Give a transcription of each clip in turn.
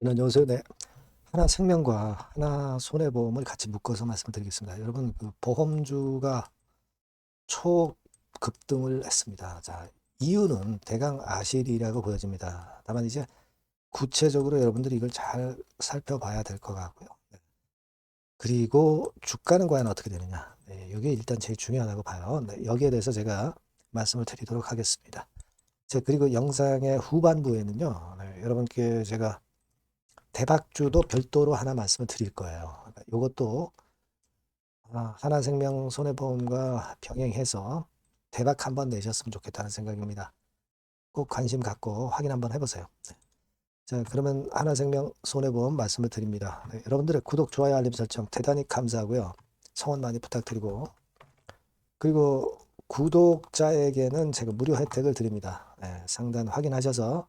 요새 하나생명과 하나손해보험을 같이 묶어서 말씀드리겠습니다. 여러분, 보험주가 초급등을 했습니다. 자, 이유는 대강 아시리라고 보여집니다. 다만 이제 구체적으로 여러분들이 이걸 잘 살펴봐야 될 것 같고요. 네. 그리고 주가는 과연 어떻게 되느냐. 네, 이게 일단 제일 중요하다고 봐요. 네, 여기에 대해서 제가 말씀을 드리도록 하겠습니다. 그리고 영상의 후반부에는요, 여러분께 제가 대박주도 별도로 하나 말씀을 드릴 거예요. 이것도 하나생명 손해보험과 병행해서 대박 한번 내셨으면 좋겠다는 생각입니다. 꼭 관심 갖고 확인 한번 해보세요. 네. 자, 그러면 하나생명 손해보험 말씀을 드립니다. 네, 여러분들의 구독, 좋아요, 알림 설정 대단히 감사하고요. 성원 많이 부탁드리고, 그리고 구독자에게는 제가 무료 혜택을 드립니다. 네, 상단 확인하셔서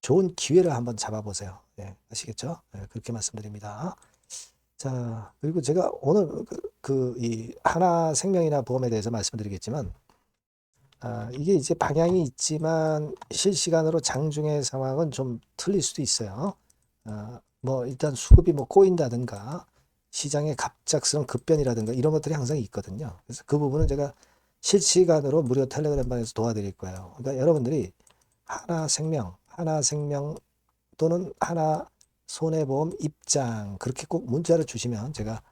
좋은 기회를 한번 잡아보세요. 네, 아시겠죠? 네, 그렇게 말씀드립니다. 자, 그리고 제가 오늘 이 하나생명이나 보험에 대해서 말씀드리겠지만, 이게 이제 방향이 있지만 실시간으로 장중의 상황은 좀 틀릴 수도 있어요. 뭐 일단 수급이 뭐 꼬인다든가 시장의 갑작스러운 급변이라든가 이런 것들이 항상 있거든요. 그래서 그 부분은 제가 실시간으로 무료 텔레그램방에서 도와드릴 거예요. 그러니까 여러분들이 하나생명 또는 하나손해보험 입장 그렇게 꼭 문자를 주시면 제가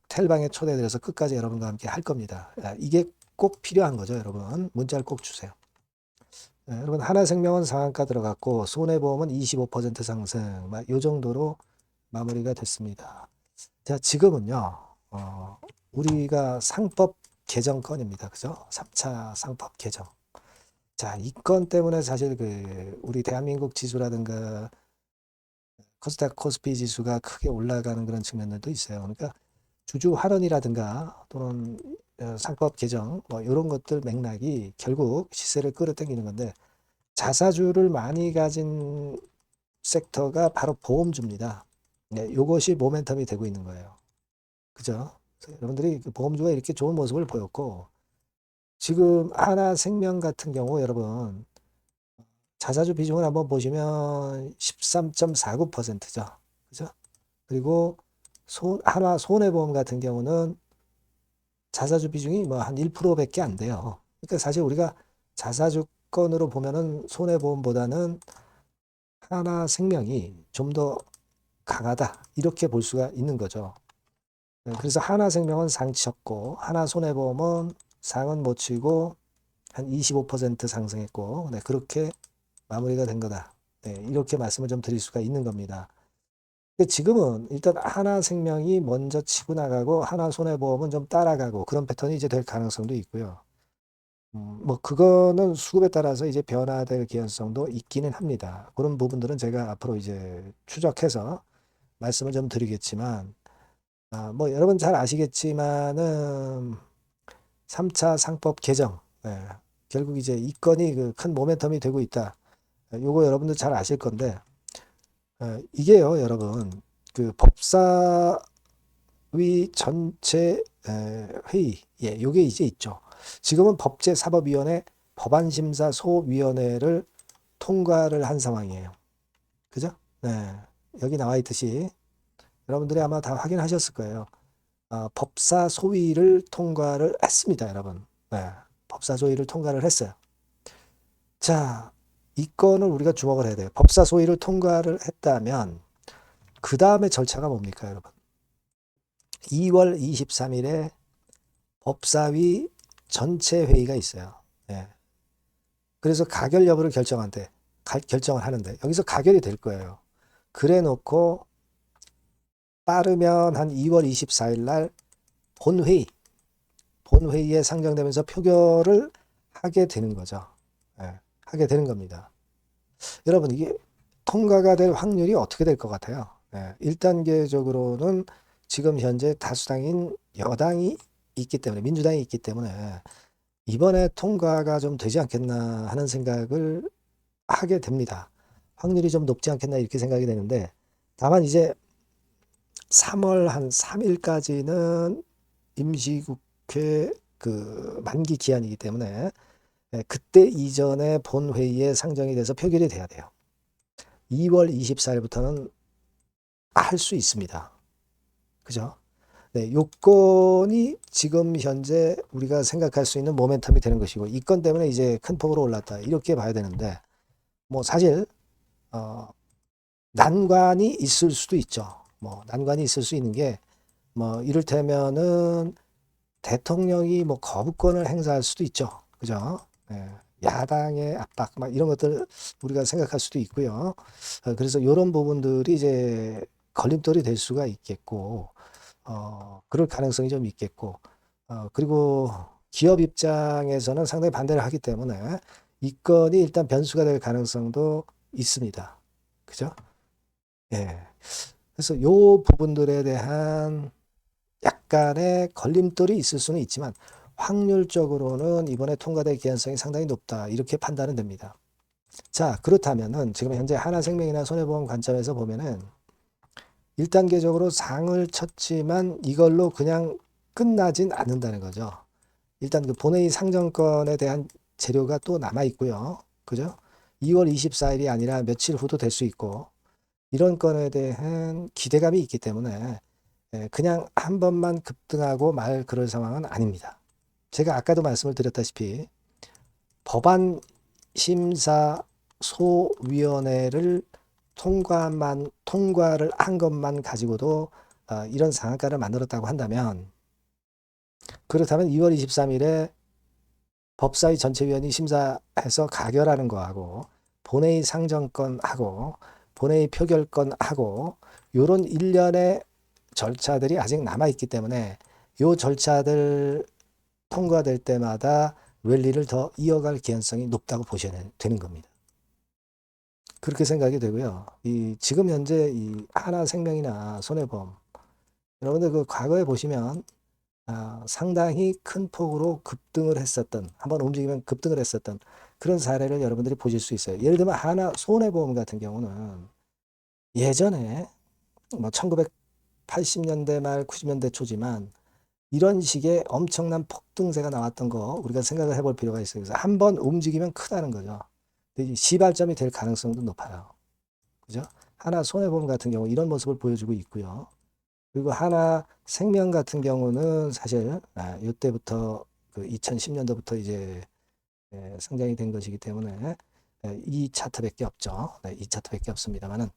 텔방에 초대드려서 끝까지 여러분과 함께 할 겁니다. 이게 꼭 필요한 거죠, 여러분. 문자를 꼭 주세요. 여러분, 하나생명은 상한가 들어갔고 손해보험은 25% 상승, 이 정도로 마무리가 됐습니다. 자, 지금은요, 우리가 상법 개정 건입니다. 그죠? 3차 상법 개정. 자, 이 건 때문에 사실 우리 대한민국 지수라든가 코스닥 코스피 지수가 크게 올라가는 그런 측면들도 있어요. 그러니까 주주 환원이라든가 또는 상법 개정 뭐 이런 것들 맥락이 결국 시세를 끌어당기는 건데 자사주를 많이 가진 섹터가 바로 보험주입니다. 네, 이것이 모멘텀이 되고 있는 거예요. 그죠? 여러분들이 보험주가 이렇게 좋은 모습을 보였고 지금 하나생명 같은 경우 여러분 자사주 비중을 한번 보시면 13.49%죠. 그죠? 그리고 하나 손해보험 같은 경우는 자사주 비중이 뭐 한 1%밖에 안 돼요. 그러니까 사실 우리가 자사주권으로 보면은 손해보험보다는 하나생명이 좀 더 강하다. 이렇게 볼 수가 있는 거죠. 그래서 하나생명은 상 쳤고 하나손해보험은 상은 못 치고 한 25% 상승했고 네, 그렇게 마무리가 된 거다. 네, 이렇게 말씀을 좀 드릴 수가 있는 겁니다. 지금은 일단 하나생명이 먼저 치고 나가고 하나손해보험은 좀 따라가고 그런 패턴이 이제 될 가능성도 있고요. 뭐 그거는 수급에 따라서 이제 변화될 개연성도 있기는 합니다. 그런 부분들은 제가 앞으로 이제 추적해서 말씀을 좀 드리겠지만, 뭐 여러분 잘 아시겠지만은 3차 상법 개정, 결국 이제 이 건이 큰 모멘텀이 되고 있다. 요거 여러분들 잘 아실 건데, 이게요, 여러분 법사위 전체 회의, 요게 이제 있죠. 지금은 법제사법위원회 법안심사소위원회를 통과를 한 상황이에요. 그죠? 네. 여기 나와 있듯이 여러분들이 아마 다 확인하셨을 거예요. 법사소위를 통과를 했습니다, 여러분. 네. 법사소위를 통과를 했어요. 자, 이 건을 우리가 주목을 해야 돼요. 법사소위를 통과를 했다면 그 다음에 절차가 뭡니까, 여러분? 2월 23일에 법사위 전체 회의가 있어요. 네. 그래서 가결 여부를 결정을 하는데 여기서 가결이 될 거예요. 그래 놓고 빠르면 한 2월 24일 날 본회의에 상정되면서 표결을 하게 되는 거죠. 하게 되는 겁니다. 여러분 이게 통과가 될 확률이 어떻게 될 것 같아요? 1단계적으로는 지금 현재 다수당인 여당이 있기 때문에 민주당이 있기 때문에 이번에 통과가 좀 되지 않겠나 하는 생각을 하게 됩니다. 확률이 좀 높지 않겠나 이렇게 생각이 되는데 다만 이제 3월 한 3일까지는 임시국회 만기 기한이기 때문에 그때 이전에 본회의에 상정이 돼서 표결이 돼야 돼요. 2월 24일부터는 할 수 있습니다. 그죠? 네, 요건이 지금 현재 우리가 생각할 수 있는 모멘텀이 되는 것이고, 이 건 때문에 이제 큰 폭으로 올랐다, 이렇게 봐야 되는데, 뭐 사실 난관이 있을 수도 있죠. 뭐 난관이 있을 수 있는 게, 뭐 이를테면은 대통령이 뭐 거부권을 행사할 수도 있죠. 그죠? 예, 야당의 압박, 막 이런 것들 우리가 생각할 수도 있고요. 그래서 이런 부분들이 이제 걸림돌이 될 수가 있겠고, 그럴 가능성이 좀 있겠고, 그리고 기업 입장에서는 상당히 반대를 하기 때문에 이 건이 일단 변수가 될 가능성도 있습니다. 그죠? 예. 그래서 요 부분들에 대한 약간의 걸림돌이 있을 수는 있지만 확률적으로는 이번에 통과될 개연성이 상당히 높다. 이렇게 판단은 됩니다. 자, 그렇다면은 지금 현재 하나생명이나 손해보험 관점에서 보면은 1단계적으로 상을 쳤지만 이걸로 그냥 끝나진 않는다는 거죠. 일단 그 본회의 상정권에 대한 재료가 또 남아 있고요. 그죠? 2월 24일이 아니라 며칠 후도 될 수 있고, 이런 건에 대한 기대감이 있기 때문에 그냥 한 번만 급등하고 말 그럴 상황은 아닙니다. 제가 아까도 말씀을 드렸다시피 법안 심사 소위원회를 통과를 한 것만 가지고도 이런 상한가를 만들었다고 한다면, 그렇다면 2월 23일에 법사위 전체위원이 심사해서 가결하는 거하고 본회의 상정권하고 본회의 표결권하고 요런 일련의 절차들이 아직 남아있기 때문에 요 절차들 통과될 때마다 랠리를 더 이어갈 개연성이 높다고 보셔야 되는 겁니다. 그렇게 생각이 되고요. 지금 현재 이 하나생명이나 손해보험, 여러분들 그 과거에 보시면 상당히 큰 폭으로 급등을 했었던, 한번 움직이면 급등을 했었던 그런 사례를 여러분들이 보실 수 있어요. 예를 들면 하나 손해보험 같은 경우는 예전에 뭐 1980년대 말 90년대 초지만 이런 식의 엄청난 폭등세가 나왔던 거 우리가 생각을 해볼 필요가 있어요. 그래서 한번 움직이면 크다는 거죠. 시발점이 될 가능성도 높아요. 그죠? 하나 손해보험 같은 경우 이런 모습을 보여주고 있고요. 그리고 하나 생명 같은 경우는 사실 이때부터 그 2010년도부터 이제 성장이 된 것이기 때문에 이 차트밖에 없죠. 이 차트밖에 없습니다만은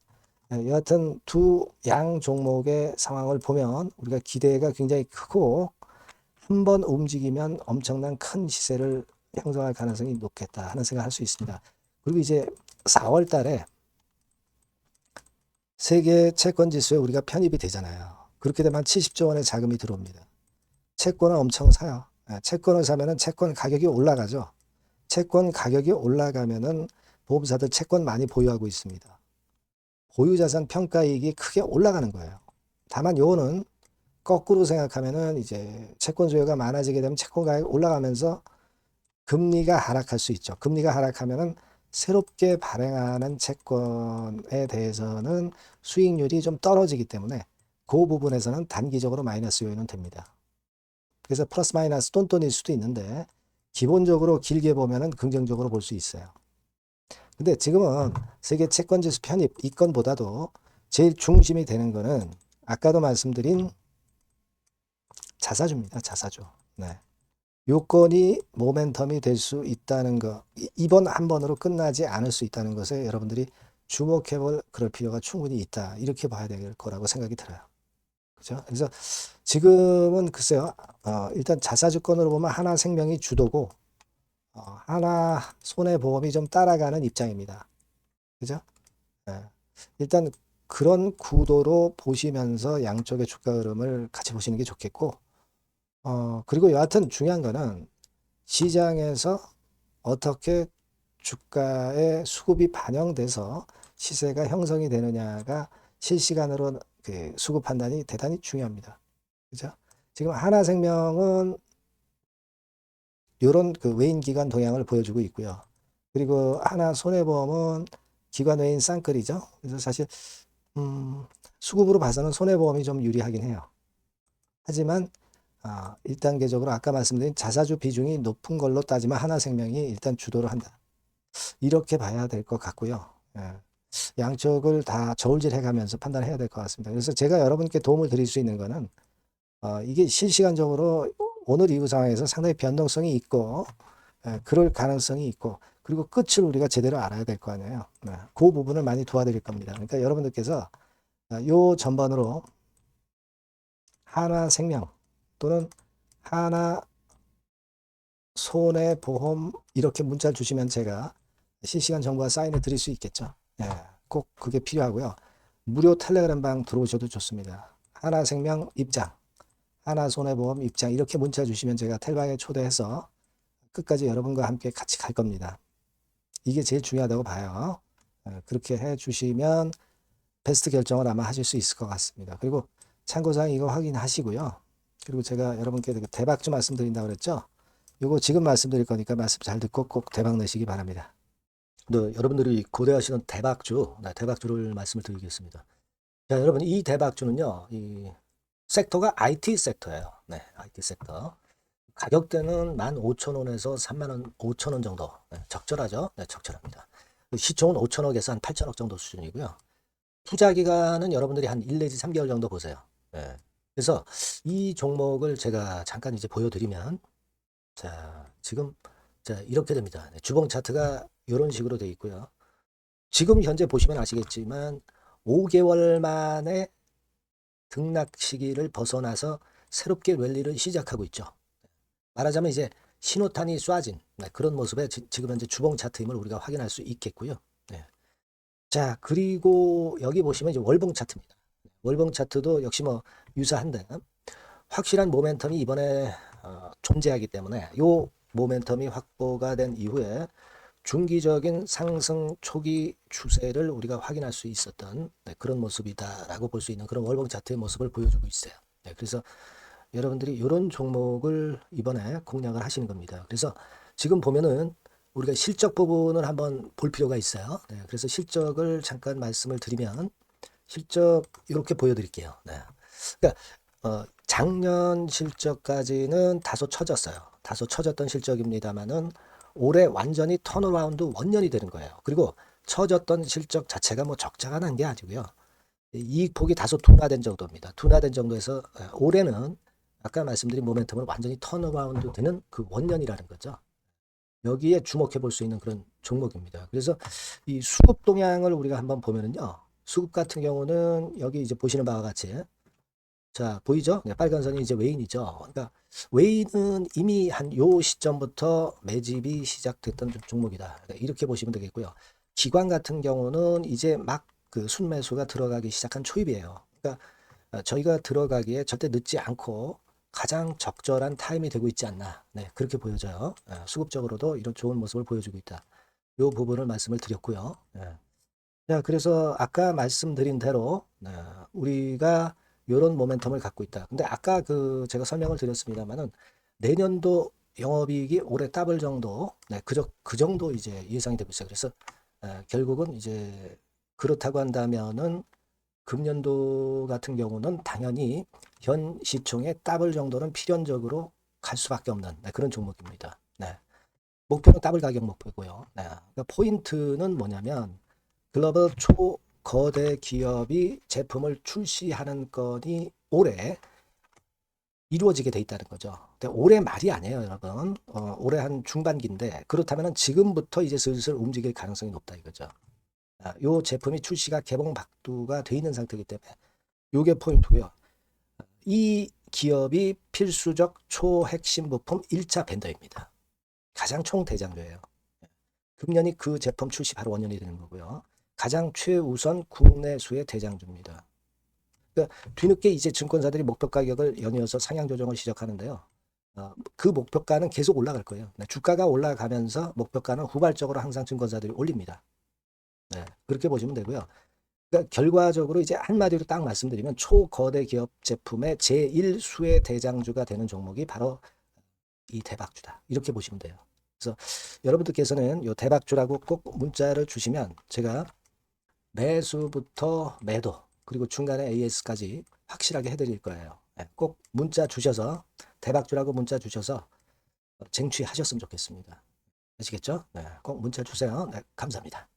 여하튼 두 양 종목의 상황을 보면 우리가 기대가 굉장히 크고 한 번 움직이면 엄청난 큰 시세를 형성할 가능성이 높겠다 하는 생각을 할 수 있습니다. 그리고 이제 4월 달에 세계 채권 지수에 우리가 편입이 되잖아요. 그렇게 되면 70조 원의 자금이 들어옵니다. 채권을 엄청 사요. 채권을 사면은 채권 가격이 올라가죠. 채권 가격이 올라가면은 보험사들 채권 많이 보유하고 있습니다. 보유자산 평가이익이 크게 올라가는 거예요. 다만 요거는 거꾸로 생각하면은 이제 채권 수요가 많아지게 되면 채권 가격이 올라가면서 금리가 하락할 수 있죠. 금리가 하락하면은 새롭게 발행하는 채권에 대해서는 수익률이 좀 떨어지기 때문에 그 부분에서는 단기적으로 마이너스 요인은 됩니다. 그래서 플러스 마이너스 똔똔일 수도 있는데 기본적으로 길게 보면은 긍정적으로 볼 수 있어요. 근데 지금은 세계 채권지수 편입 이 건보다도 제일 중심이 되는 거는 아까도 말씀드린 자사주입니다. 자사주. 네. 요건이 모멘텀이 될 수 있다는 거, 이번 한 번으로 끝나지 않을 수 있다는 것에 여러분들이 주목해 볼 그럴 필요가 충분히 있다. 이렇게 봐야 될 거라고 생각이 들어요. 그죠? 그래서 지금은 글쎄요, 일단 자사주권으로 보면 하나생명이 주도고, 하나손해보험이 좀 따라가는 입장입니다. 그죠? 예. 일단 그런 구도로 보시면서 양쪽의 주가 흐름을 같이 보시는 게 좋겠고, 그리고 여하튼 중요한 거는 시장에서 어떻게 주가의 수급이 반영돼서 시세가 형성이 되느냐가 실시간으로 그 수급 판단이 대단히 중요합니다. 그죠? 지금 하나생명은 이런 그 외인 기관 동향을 보여주고 있고요. 그리고 하나손해보험은 기관 외인 쌍끌이죠. 그래서 사실 수급으로 봐서는 손해보험이 좀 유리하긴 해요. 하지만 1단계적으로 아까 말씀드린 자사주 비중이 높은 걸로 따지면 하나생명이 일단 주도를 한다. 이렇게 봐야 될 것 같고요. 예. 양쪽을 다 저울질해 가면서 판단해야 될 것 같습니다. 그래서 제가 여러분께 도움을 드릴 수 있는 거는 이게 실시간적으로 오늘 이후 상황에서 상당히 변동성이 있고 그럴 가능성이 있고 그리고 끝을 우리가 제대로 알아야 될 거 아니에요. 그 부분을 많이 도와드릴 겁니다. 그러니까 여러분들께서 요 전반으로 하나생명 또는 하나손해보험 이렇게 문자를 주시면 제가 실시간 정보와 사인을 드릴 수 있겠죠. 꼭 그게 필요하고요. 무료 텔레그램 방 들어오셔도 좋습니다. 하나생명 입장, 하나손해보험 입장 이렇게 문자 주시면 제가 텔방에 초대해서 끝까지 여러분과 함께 같이 갈 겁니다. 이게 제일 중요하다고 봐요. 그렇게 해 주시면 베스트 결정을 아마 하실 수 있을 것 같습니다. 그리고 참고사항 이거 확인하시고요. 그리고 제가 여러분께 대박주 말씀드린다고 그랬죠. 이거 지금 말씀드릴 거니까 말씀 잘 듣고 꼭 대박 내시기 바랍니다. 여러분들이 고대하시는 대박주를 말씀을 드리겠습니다. 자, 여러분 이 대박주는요. 이 섹터가 IT 섹터예요. 네, IT 섹터. 가격대는 15,000원에서 35,000원 정도. 네, 적절하죠? 네, 적절합니다. 시총은 5천억에서 한 8천억 정도 수준이고요. 투자 기간은 여러분들이 한 1 내지 3개월 정도 보세요. 네. 그래서 이 종목을 제가 잠깐 이제 보여드리면, 자, 지금, 자, 이렇게 됩니다. 네, 주봉 차트가 이런 식으로 되어 있고요. 지금 현재 보시면 아시겠지만, 5개월 만에 등락 시기를 벗어나서 새롭게 랠리를 시작하고 있죠. 말하자면 이제 신호탄이 쏴진 그런 모습의 지금 현재 주봉 차트임을 우리가 확인할 수 있겠고요. 네. 자, 그리고 여기 보시면 이제 월봉 차트입니다. 월봉 차트도 역시 뭐 유사한데 확실한 모멘텀이 이번에 존재하기 때문에 요 모멘텀이 확보가 된 이후에 중기적인 상승 초기 추세를 우리가 확인할 수 있었던 그런 모습이다라고 볼 수 있는 그런 월봉 차트의 모습을 보여주고 있어요. 그래서 여러분들이 이런 종목을 이번에 공략을 하시는 겁니다. 그래서 지금 보면은 우리가 실적 부분을 한번 볼 필요가 있어요. 그래서 실적을 잠깐 말씀을 드리면 실적 이렇게 보여드릴게요. 그러니까 작년 실적까지는 다소 처졌어요. 다소 처졌던 실적입니다만은 올해 완전히 턴어라운드 원년이 되는 거예요. 그리고 처졌던 실적 자체가 뭐 적자가 난 게 아니고요. 이익폭이 다소 둔화된 정도입니다. 둔화된 정도에서 올해는 아까 말씀드린 모멘텀을 완전히 턴어라운드 되는 그 원년이라는 거죠. 여기에 주목해 볼 수 있는 그런 종목입니다. 그래서 이 수급 동향을 우리가 한번 보면은요. 수급 같은 경우는 여기 이제 보시는 바와 같이 자, 보이죠? 빨간 선이 이제 웨인이죠. 그러니까 웨인은 이미 한 요 시점부터 매집이 시작됐던 종목이다. 이렇게 보시면 되겠고요. 기관 같은 경우는 이제 막 그 순매수가 들어가기 시작한 초입이에요. 그러니까 저희가 들어가기에 절대 늦지 않고 가장 적절한 타임이 되고 있지 않나. 그렇게 보여져요. 수급적으로도 이런 좋은 모습을 보여주고 있다. 이 부분을 말씀을 드렸고요. 자, 그래서 아까 말씀드린 대로 우리가 이런 모멘텀을 갖고 있다. 근데 아까 제가 설명을 드렸습니다만은 내년도 영업이익이 올해 더블 정도, 그 정도 이제 예상이 되고 있어요. 그래서 결국은 이제 그렇다고 한다면은 금년도 같은 경우는 당연히 현 시총의 더블 정도는 필연적으로 갈 수밖에 없는 그런 종목입니다. 목표는 더블 가격 목표고요. 그러니까 포인트는 뭐냐면 글로벌 초거대 기업이 제품을 출시하는 건이 올해 이루어지게 돼 있다는 거죠. 근데 올해 말이 아니에요, 여러분. 올해 한 중반기인데 그렇다면 지금부터 이제 슬슬 움직일 가능성이 높다 이거죠. 요 제품이 출시가 개봉 박두가 돼 있는 상태이기 때문에 요게 포인트고요. 이 기업이 필수적 초핵심 부품 1차 벤더입니다. 가장 총대장주예요. 금년이 그 제품 출시 바로 원년이 되는 거고요. 가장 최우선 국내수의 대장주입니다. 그러니까 뒤늦게 이제 증권사들이 목표 가격을 연이어서 상향 조정을 시작하는데요. 그 목표가는 계속 올라갈 거예요. 주가가 올라가면서 목표가는 후발적으로 항상 증권사들이 올립니다. 그렇게 보시면 되고요. 그러니까 결과적으로 이제 한마디로 딱 말씀드리면 초거대 기업 제품의 제1수의 대장주가 되는 종목이 바로 이 대박주다. 이렇게 보시면 돼요. 그래서 여러분들께서는 이 대박주라고 꼭 문자를 주시면 제가 매수부터 매도 그리고 중간에 AS까지 확실하게 해드릴 거예요. 꼭 문자 주셔서 대박주라고 문자 주셔서 쟁취하셨으면 좋겠습니다. 아시겠죠? 꼭 문자 주세요. 감사합니다.